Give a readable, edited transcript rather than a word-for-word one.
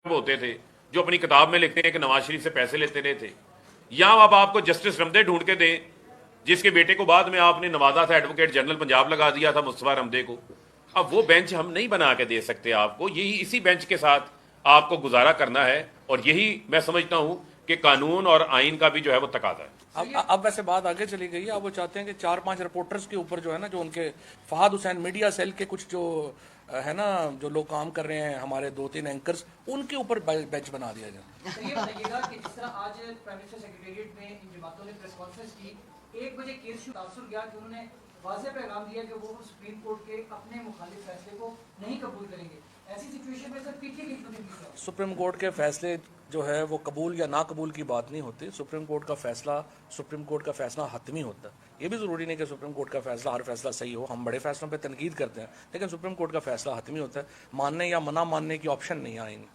होते थे जो अपनी किताब में लिखते हैं कि नवाज शरीफ से पैसे लेते रहे थे, या अब आपको जस्टिस रमदे ढूंढ के दें जिसके बेटे को बाद में आपने नवाजा था, एडवोकेट जनरल पंजाब लगा दिया था मुस्तफा रमदे को। अब वो बेंच हम नहीं बना के दे सकते आपको, यही इसी बेंच के साथ आपको गुजारा करना है, और यही मैं समझता हूं कि कानून और आइन का भी जो है वो तकाजा है। अब वैसे बात आगे चली गई है। अब वो चाहते हैं कि 4-5 रिपोर्टर्स के ऊपर जो है ना, जो उनके फहाद हुसैन मीडिया सेल के कुछ जो है ना, जो लोग काम कर रहे हैं, हमारे 2-3 एंकर्स, उनके ऊपर बेंच बना दिया जाए। ये बताइएगा कि जिस तरह आज प्राइम मिनिस्टर सेक्रेटेरिएट में इन जमातों ने प्रेस कॉन्फ्रेंस की, 1 बजे केस तासुर गया कि उन्होंने वाज़ेह पैगाम दिया कि वो सुप्रीम कोर्ट के अपने मुखालिफ फैसले को नहीं कबूल करेंगे। ऐसी सिचुएशन में सर पीटीए की क्यों? सुप्रीम कोर्ट के फैसले जो है वो कबूल या ना कबूल की बात नहीं होती। सुप्रीम कोर्ट का फैसला हतमी होता है। ये भी ज़रूरी नहीं कि सुप्रीम कोर्ट का फैसला हर फैसला सही हो। हम बड़े फैसलों पे तनकीद करते हैं, लेकिन सुप्रीम कोर्ट का फैसला हतमी होता है। मानने या मना मानने की ऑप्शन नहीं है आइन।